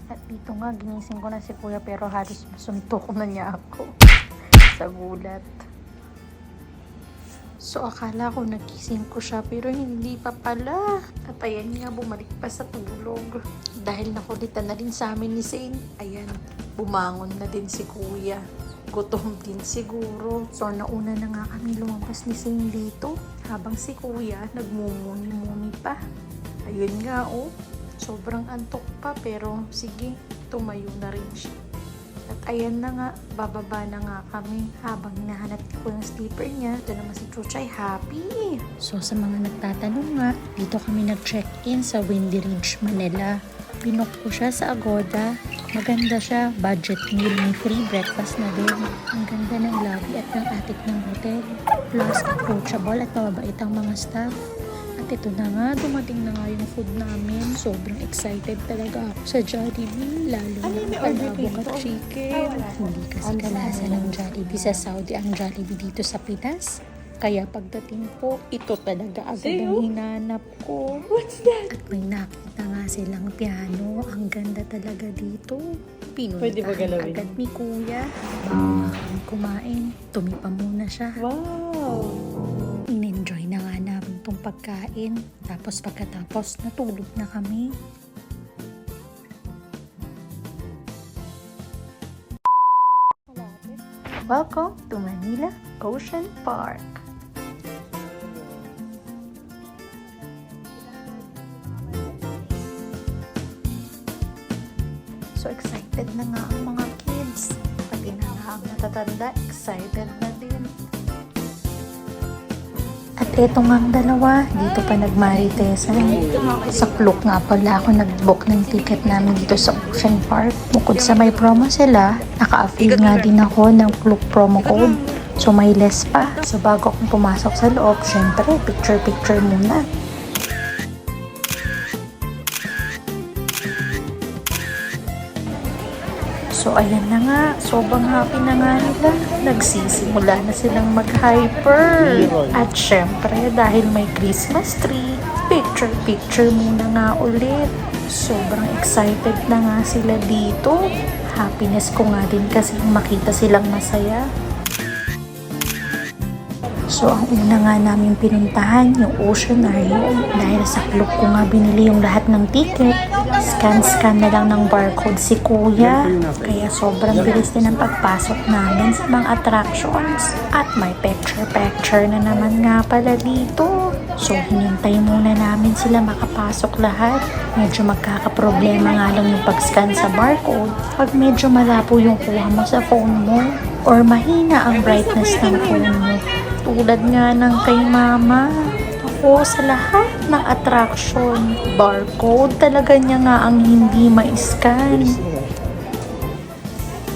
At dito nga, ginising ko na si kuya pero halos masuntok na niya ako sa gulat. So akala ko nagising ko siya pero hindi pa pala. At ayan nga, bumalik pa sa tulog. Dahil nakulitan na din sa amin ni Saint, ayan, bumangon na din si kuya. Gutom din siguro. So nauna na nga kami lumabas ni Saint dito. Habang si kuya nagmumuni-muni pa. Ayun nga oh. Sobrang antok pa pero sige, tumayo na rin siya. At ayan na nga, bababa na nga kami habang hinahanap ko yung sleeper niya. Ito naman si Chuchay, happy! So sa mga nagtatanong nga, dito kami nag-check-in sa Windy Ridge, Manila. Pinock ko siya sa Agoda. Maganda siya, budget meal, may free breakfast na din. Ang ganda ng lobby at ng attic ng hotel. Plus, approachable at mababait ang mga staff. At ito na nga, dumating na nga yung food namin. Sobrang excited talaga ako sa Jollibee, lalo na palabok at chicken. Hindi kasi kalasa ng Jollibee sa Saudi ang Jollibee dito sa Pinas. Kaya pagdating po, ito talaga agad ang hinanap ko. What's that? At may nakita nga silang piano. Ang ganda talaga dito. Pwede ba Pinuntahan galawin? agad ni kuya. Bago nga kami kumain, tumipa muna siya. Wow! In-enjoy na nga namin tong pagkain. Tapos pagkatapos, natulog na kami. Welcome to Manila Ocean Park. So excited na nga ang mga kids. Pati na nga ang matatanda, excited na din. At eto nga ang dalawa, dito pa nagmaritesan. Sa Klook nga pala ako nag-book ng ticket namin dito sa Ocean Park. Bukod sa may promo sila, naka-affiliate nga din ako ng Klook promo code. So may less pa. So bago akong pumasok sa loob, syempre, picture-picture muna. So ayan na nga, sobrang happy na nga nila. Nagsisimula na silang mag-hyper. At syempre, dahil may Christmas tree, picture-picture muna nga ulit. Sobrang excited na nga sila dito. Happiness ko nga din kasi makita silang masaya. So, ang una nga namin pinuntahan, yung Oceanarium. Dahil sa Klook ko nga binili yung lahat ng ticket. Scan na lang ng barcode si kuya. Kaya sobrang bilis din ang pagpasok namin sa mga attractions. At may picture-picture na naman nga pala dito. So, hinintay muna namin sila makapasok lahat. Medyo magkakaproblema nga lang yung pag-scan sa barcode. Pag medyo malabo yung kuha mo sa phone mo, or mahina ang brightness ng phone mo. Tulad nga ng kay mama. Ako sa lahat ng attraction, barcode talaga niya nga ang hindi ma-scan.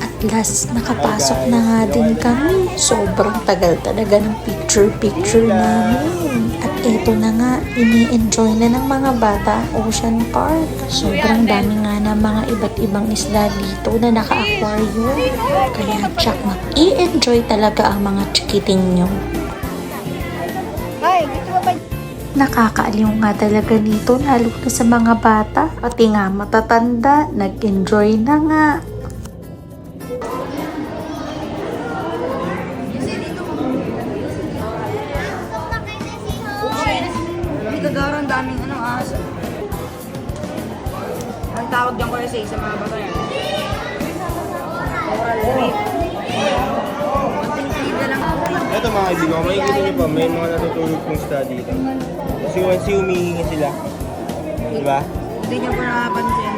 At last, nakapasok na nga din kami. Sobrang tagal talaga ng picture-picture namin. At eto na nga, ini-enjoy na ng mga bata Ocean Park. Sobrang dami nga na mga iba't ibang isla dito na naka-aquarium. Kaya tsak i-enjoy talaga ang mga chikiting nyo. Nakakaaliw nga talaga dito, lalo na sa mga bata. Pati nga matatanda, nag-enjoy na nga. Hindi kagaro, ang daming aso. Ang tawag dyan ko sa mga bata yan. Coral reef. Konting sida lang. Ito mga kaibigan, makikita niyo pa, may mga natutulog pong isda dito. Kasi once humihingi sila, di ba? Hindi nyo po nakapansin.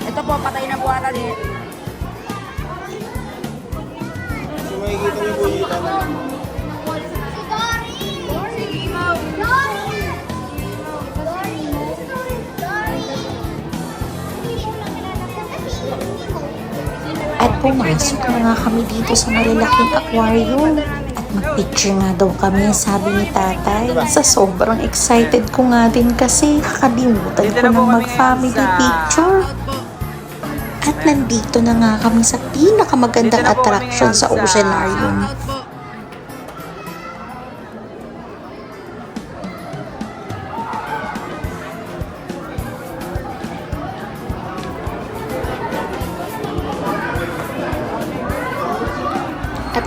Ito po, patay na po ata din. So makikita niyo po dito. At pumasok na nga kami dito sa malalaking aquarium. At mag-picture nga daw kami, sabi ni tatay. Sa sobrang excited ko nga din kasi nakalimutan ko ng mag-family picture. At nandito na nga kami sa pinakamagandang attraction sa Oceanarium.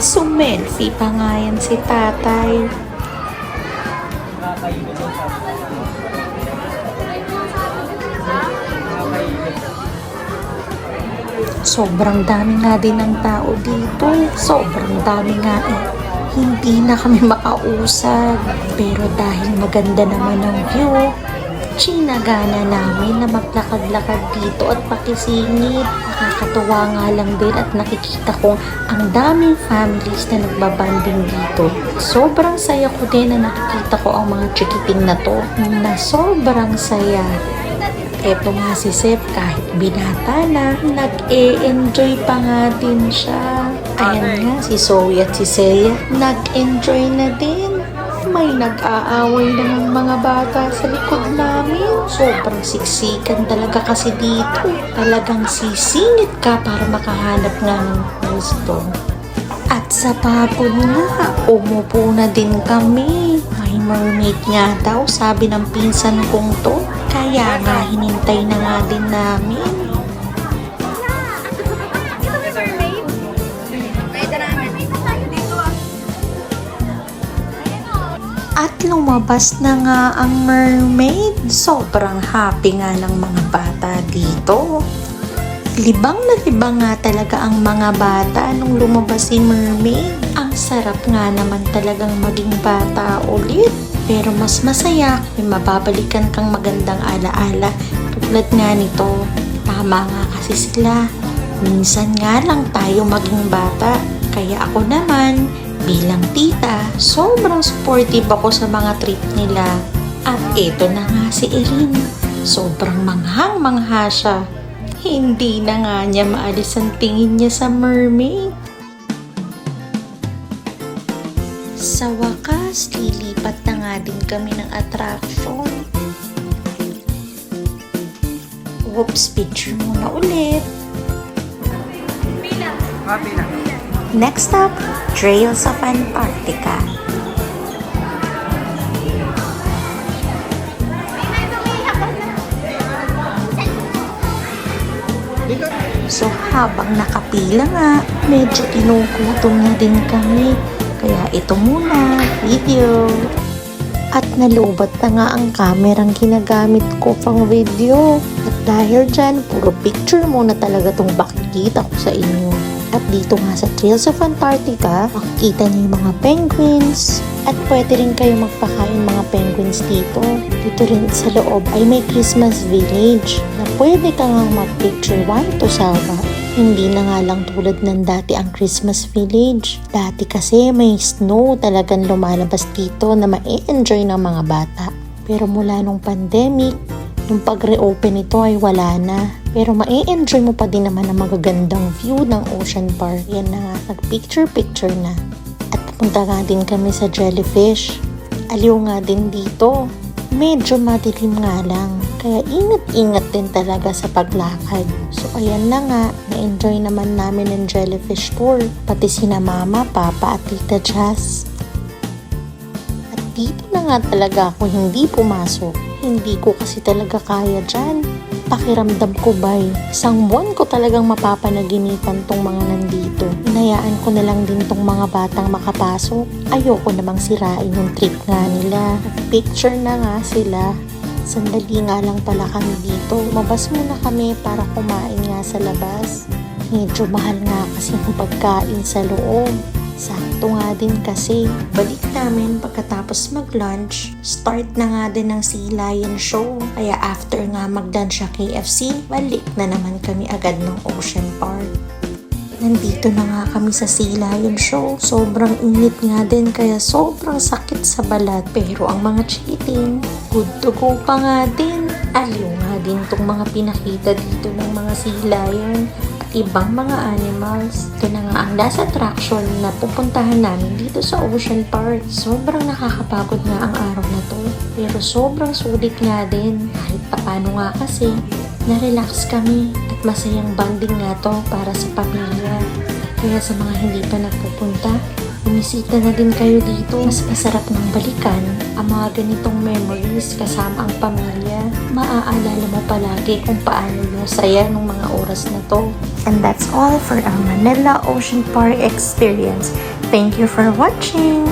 Sumelfie pa nga yan si tatay. Sobrang dami nga din ng tao dito. Sobrang dami nga eh. Hindi na kami makausag. Pero dahil maganda naman ang view, tsinagana namin na maglakad-lakad dito at pakisingit. Nakakatuwa nga lang din at nakikita kong ang daming families na nagbabanding dito. Sobrang saya ko din na nakikita ko ang mga chikiting na to na sobrang saya. Eto nga si Seth, kahit binata na, nag-e-enjoy pa nga din siya. Ayan nga, si Zoe at si Seiya, nag-enjoy na din. May nag-aaway na ng mga bata sa likod namin. Sobrang siksikan talaga kasi dito. Talagang sisingit ka para makahanap nga ng pwesto. At sa papod nga, umupo na din kami. May mermaid nga daw, sabi ng pinsan kong to. Kaya nga, hinintay na nga din namin. At lumabas na nga ang mermaid. Sobrang happy nga ng mga bata dito. Libang na libang nga talaga ang mga bata nung lumabas si mermaid. Ang sarap nga naman talagang maging bata ulit. Pero mas masaya kung mababalikan kang magandang alaala tulad nga nito. Tama nga kasi sila. Minsan nga lang tayo maging bata. Kaya ako naman, bilang tita, sobrang supportive ako sa mga trip nila. At eto na nga si Erin. Sobrang manghang-mangha siya. Hindi na nga niya maalis ang tingin niya sa mermaid. Sa wakas, lilipat na nga din kami ng attraction. Oops, picture muna ulit. Next up, Trails of Antarctica. So habang nakapila nga, medyo kinukutom na din kami. Kaya ito muna, video. At nalubat na nga ang kamerang ginagamit ko pang video. At dahil dyan, puro picture muna talaga itong makikita ko sa inyo. At dito nga sa Trails of Antarctica, makikita niyo yung mga penguins. At pwede rin kayo magpakain mga penguins dito. Dito rin sa loob ay may Christmas village na pwede kang mag-picture one to sawa. Hindi na nga lang tulad ng dati ang Christmas village. Dati kasi may snow talagang lumalabas dito na ma-enjoy ng mga bata. Pero mula nung pandemic, nung pag-reopen ito ay wala na. Pero ma-enjoy mo pa din naman ang magagandang view ng Ocean Park. Yan na nga, nag-picture-picture na. At pupunta nga din kami sa jellyfish. Aliw nga din dito. Medyo madilim nga lang. Kaya ingat-ingat din talaga sa paglakad. So ayan na nga, na-enjoy naman namin ng jellyfish tour. Pati sina mama, papa at tita Jazz. At dito na nga talaga ako hindi pumasok. Hindi ko kasi talaga kaya dyan. Pakiramdam ko ba'y isang buwan ko talagang mapapanaginipan tong mga nandito. Inayaan ko na lang din tong mga batang makapasok. Ayoko namang sirain yung trip nga nila. Picture na nga sila. Sandali nga lang pala kami dito. Umabas muna kami para kumain nga sa labas. Medyo mahal nga kasi yung pagkain sa loob. Sakto nga din kasi. Balik namin pagkatapos mag-lunch, start na nga din ng Sea Lion Show. Kaya after nga mag-lunch sa KFC, balik na naman kami agad ng Ocean Park. Nandito na nga kami sa Sea Lion Show. Sobrang init nga din kaya sobrang sakit sa balat. Pero ang mga chikiting, good to go pa nga din. Aliw nga din tong mga pinakita dito ng mga sea lion at ibang mga animals. Ito na nga ang last attraction na pupuntahan namin dito sa Ocean Park. Sobrang nakakapagod nga ang araw na to. Pero sobrang sulit nga din. Kahit paano nga kasi, na-relax kami at masayang banding nga to para sa pamilya. Kaya sa mga hindi pa nagpupunta, bumisita na din kayo dito. Mas masarap ng balikan ang mga ganitong memories kasama ang pamilya. Maaalala mo palagi kung paano yung saya ng mga oras na to. And that's all for our Manila Ocean Park experience. Thank you for watching!